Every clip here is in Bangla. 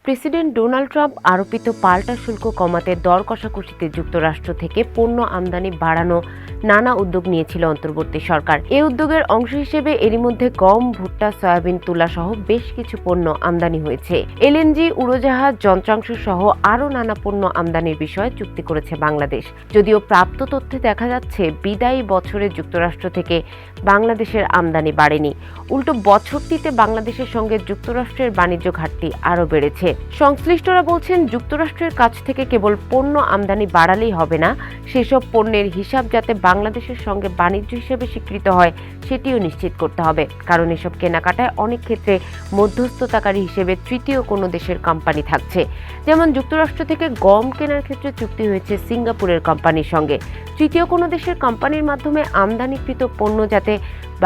প্রেসিডেন্ট ডোনাল্ড ট্রাম্প আরোপিত পাল্টা শুল্ক কমাতে দর কষাকষিতে যুক্তরাষ্ট্র থেকে পণ্য আমদানি বাড়ানো নানা উদ্যোগ নিয়েছিল অন্তর্বর্তী সরকার। এই উদ্যোগের অংশ হিসেবে এরই মধ্যে গম, ভুট্টা, সয়াবিন, তুলা সহ বেশ কিছু পণ্য আমদানি হয়েছে। এলএনজি, উড়োজাহাজ, যন্ত্রাংশ সহ আরও নানা পণ্য আমদানির বিষয়ে চুক্তি করেছে বাংলাদেশ। যদিও প্রাপ্ত তথ্যে দেখা যাচ্ছে বিদায়ী বছরে যুক্তরাষ্ট্র থেকে বাংলাদেশের আমদানি বাড়েনি, উল্টো বছরটিতে বাংলাদেশের সঙ্গে যুক্তরাষ্ট্রের বাণিজ্য ঘাটতি আরও বেড়েছে। সংশ্লিষ্টরা বলছেন, যুক্তরাষ্ট্রের কাছ থেকে কেবল পণ্য আমদানি বাড়ালেই হবে না, সেসব পণ্যের হিসাব যাতে বাংলাদেশের সঙ্গে বাণিজ্য হিসেবে স্বীকৃত হয় সেটিও নিশ্চিত করতে হবে। কারণ এসব কেনাকাটায় অনেক ক্ষেত্রে মধ্যস্থতাকারী হিসেবে তৃতীয় কোনো দেশের কোম্পানি থাকছে। যেমন যুক্তরাষ্ট্র থেকে গম কেনার ক্ষেত্রে চুক্তি হয়েছে সিঙ্গাপুরের কোম্পানির সঙ্গে। তৃতীয় কোনো দেশের কোম্পানির মাধ্যমে আমদানিকৃত পণ্য যাতে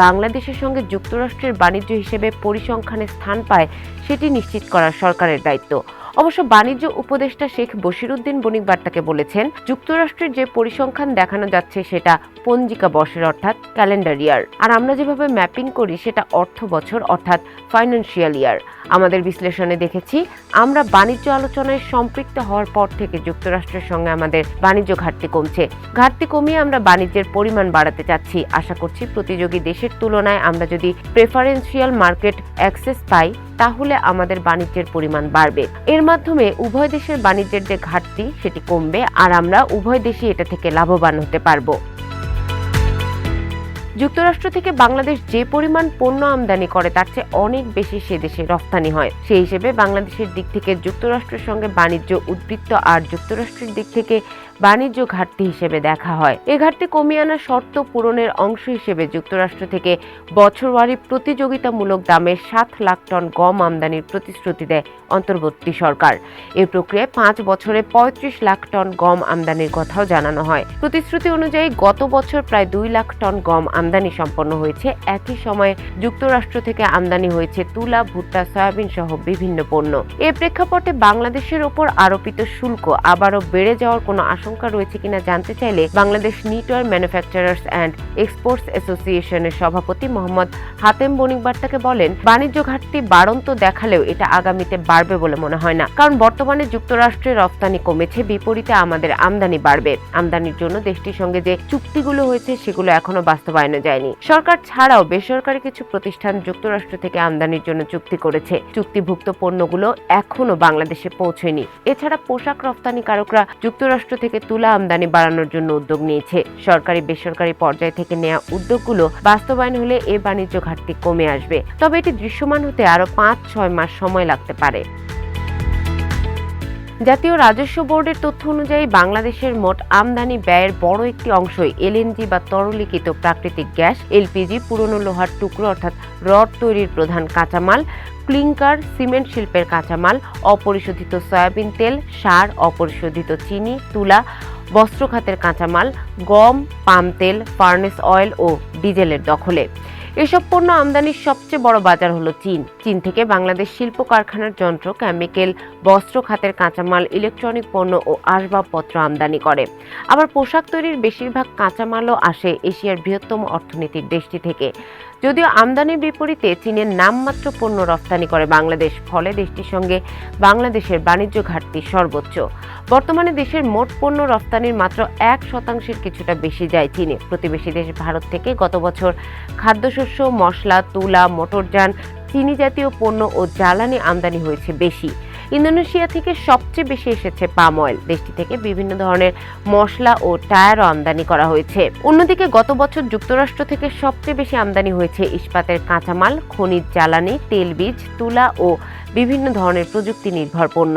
বাংলাদেশের সঙ্গে যুক্তরাষ্ট্রের বাণিজ্য হিসেবে পরিসংখ্যানে স্থান পায় সেটি নিশ্চিত করা সরকারের দায়িত্ব। অবশ্য বাণিজ্য উপদেষ্টা শেখ বশিরউদ্দিন বণিক বার্তাকে বলেছেন, যুক্তরাষ্ট্রের যে পরিসংখ্যান দেখানো যাচ্ছে সেটা পঞ্জিকা বর্ষের অর্থাৎ ক্যালেন্ডার ইয়ার, আর আমরা যেভাবে ম্যাপিং করি সেটা অর্থ বছর অর্থাৎ ফাইন্যান্সিয়াল ইয়ার। আমাদের বিশ্লেষণে দেখেছি, আমরা বাণিজ্য আলোচনায় সম্পৃক্ত হওয়ার পর থেকে যুক্তরাষ্ট্রের সঙ্গে আমাদের বাণিজ্য ঘাটতি কমছে। ঘাটতি কমিয়ে আমরা বাণিজ্যের পরিমাণ বাড়াতে চাচ্ছি। আশা করছি প্রতিযোগী দেশের তুলনায় আমরা যদি প্রেফারেন্সিয়াল মার্কেট অ্যাক্সেস পাই তাহলে আমাদের বাণিজ্যের পরিমাণ বাড়বে। এর মাধ্যমে উভয় দেশের বাণিজ্যের যে ঘাটতি সেটি কমবে, আর আমরা উভয় দেশই এটা থেকে লাভবান হতে পারবো। যুক্তরাষ্ট্র থেকে বাংলাদেশ যে পরিমাণ পণ্য আমদানি করে তার চেয়ে অনেক বেশি সে দেশে রপ্তানি হয়। সেই হিসেবে বাংলাদেশের দিক থেকে যুক্তরাষ্ট্রের সঙ্গে বাণিজ্য উদ্বৃত্ত আর যুক্তরাষ্ট্রের দিক থেকে বাণিজ্য ঘাটতি হিসেবে দেখা হয়। এ ঘাটতি কমিয়ে আনার শর্ত পূরণের অংশ হিসেবে যুক্তরাষ্ট্র থেকে বছরওয়ারি প্রতিযোগিতামূলক দামে 7 লাখ টন গম আমদানির প্রতিশ্রুতি দেয় অন্তর্বর্তী সরকার। এই প্রক্রিয়ায় 5 বছরে 35 লাখ টন গম আমদানির কথাও জানানো হয়। প্রতিশ্রুতি অনুযায়ী গত বছর প্রায় 2 লাখ টন গম আমদানি সম্পন্ন হয়েছে। একই সময়ে যুক্তরাষ্ট্র থেকে আমদানি হয়েছে তুলা, ভুট্টা, সয়াবিন সহ বিভিন্ন পণ্য। এর প্রেক্ষাপটে বাংলাদেশের ওপর আরোপিত শুল্ক আবারও বেড়ে যাওয়ার কোনো আশঙ্কা রয়েছে কিনা জানতে চাইলে Bangladesh knitwear manufacturers and exports অ্যাসোসিয়েশনের সভাপতি মোহাম্মদ হাতেম বণিক বার্তাকে বলেন, বাণিজ্য ঘাটতি বাড়ন্ত দেখালেও এটা আগামীতে বাড়বে বলে মনে হয় না। কারণ বর্তমানে যুক্তরাষ্ট্রের রপ্তানি কমেছে, বিপরীতে আমাদের আমদানি বাড়বে। আমদানির জন্য দেশটির সঙ্গে যে চুক্তিগুলো হয়েছে সেগুলো এখনো বাস্তবায়নে যায়নি। সরকার ছাড়াও বেসরকারি কিছু প্রতিষ্ঠান যুক্তরাষ্ট্র থেকে আমদানির জন্য চুক্তি করেছে। চুক্তিভুক্ত পণ্যগুলো এখনো বাংলাদেশে পৌঁছয়নি। এছাড়া পোশাক রপ্তানিকারকরা যুক্তরাষ্ট্র থেকে তুলা আমদানি বাড়ানোর জন্য উদ্যোগ নিয়েছে। সরকারি বেসরকারি পর্যায় থেকে নেওয়া উদ্যোগগুলো বাস্তবায়ন হলে এ বাণিজ্য ঘাটতি কমে আসবে। তবে এটি দৃশ্যমান হতে আরো 5-6 মাস সময় লাগতে পারে। জাতীয় রাজস্ব বোর্ডের তথ্য অনুযায়ী বাংলাদেশের মোট আমদানি ব্যয়ের বড় একটি অংশই এলএনজি বা তরলীকৃত প্রাকৃতিক গ্যাস, এলপিজি, পুরনো লোহার টুকরো অর্থাৎ রড তৈরির প্রধান কাঁচামাল, ক্লিংকার, সিমেন্ট শিল্পের কাঁচামাল, অপরিশোধিত সয়াবিন তেল, সার, অপরিশোধিত চিনি, তুলা, বস্ত্র খাতের কাঁচামাল, গম, পাম তেল, ফার্নেস অয়েল ও ডিজেলের দখলে। এসব পণ্য আমদানির সবচেয়ে বড় বাজার হলো চীন। চীন থেকে বাংলাদেশ শিল্প কারখানার যন্ত্র, কেমিক্যাল, বস্ত্র খাতের কাঁচামাল, ইলেকট্রনিক পণ্য ও আসবাবপত্র আমদানি করে। আবার পোশাক তৈরির বেশিরভাগ কাঁচামালও আসে এশিয়ার বৃহত্তম অর্থনীতির দেশটি থেকে। যদিও আমদানির বিপরীতে চীনের নামমাত্র পণ্য রপ্তানি করে বাংলাদেশ, ফলে দেশটির সঙ্গে বাংলাদেশের বাণিজ্য ঘাটতি সর্বোচ্চ। বর্তমানে দেশের মোট পণ্য রপ্তানির মাত্র 1% কিছুটা বেশি যায় চীনে। প্রতিবেশী দেশ ভারত থেকে গত বছর খাদ্যশস্য, মশলা, তুলা, মোটরযান, চিনি জাতীয় পণ্য ও জ্বালানি আমদানি হয়েছে বেশি। ইন্দোনেশিয়া থেকে সবচেয়ে বেশি এসেছে পাম অয়েল। দেশটি থেকে বিভিন্ন ধরনের মশলা ও টায়ারও আমদানি করা হয়েছে। অন্যদিকে গত বছর যুক্তরাষ্ট্র থেকে সবচেয়ে বেশি আমদানি হয়েছে ইস্পাতের কাঁচামাল, খনিজ জ্বালানি, তেলবীজ, তুলা ও বিভিন্ন ধরনের প্রযুক্তি নির্ভর পণ্য।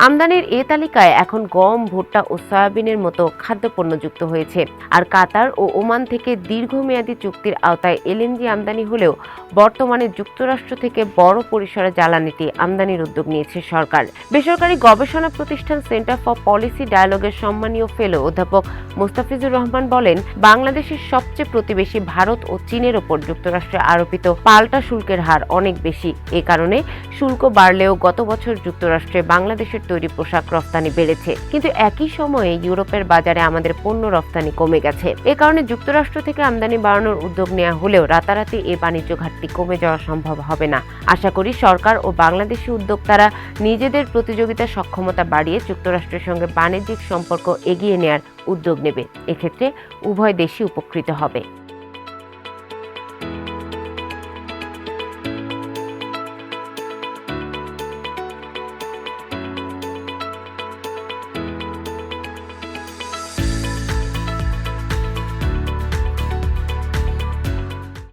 আমদানির এ তালিকায় এখন গম, ভুট্টা ও সয়াবিনের মতো খাদ্যপণ্য যুক্ত হয়েছে। আর কাতার ও ওমান থেকে দীর্ঘমেয়াদী চুক্তির আওতায় এলএনজি আমদানি হলেও বর্তমানে যুক্তরাষ্ট্র থেকে বড় পরিসরে জ্বালানিটি আমদানির উদ্যোগ নিয়েছে সরকার। বেসরকারি গবেষণা প্রতিষ্ঠান সেন্টার ফর পলিসি ডায়ালগের সম্মানীয় ফেলো অধ্যাপক মোস্তাফিজুর রহমান বলেন, বাংলাদেশের সবচেয়ে প্রতিবেশী ভারত ও চীনের ওপর যুক্তরাষ্ট্রে আরোপিত পাল্টা শুল্কের হার অনেক বেশি। এ কারণে শুল্ক বাড়লেও গত বছর যুক্তরাষ্ট্রে বাংলাদেশের তৈরি পোশাক রফতানি বেড়েছে, কিন্তু একই সময়ে ইউরোপের বাজারে আমাদের পণ্য রফতানি কমে গেছে। এ কারণে যুক্তরাষ্ট্র থেকে আমদানি বাড়ানোর উদ্যোগ নেওয়া হলেও রাতারাতি এই বাণিজ্য ঘাটতি কমে যাওয়া সম্ভব হবে না। আশা করি সরকার ও বাংলাদেশি উদ্যোক্তারা নিজেদের প্রতিযোগিতা সক্ষমতা বাড়িয়ে যুক্তরাষ্ট্রের সঙ্গে বাণিজ্যিক সম্পর্ক এগিয়ে নেয়ার উদ্যোগ নেবে। এক্ষেত্রে উভয় দেশই উপকৃত হবে।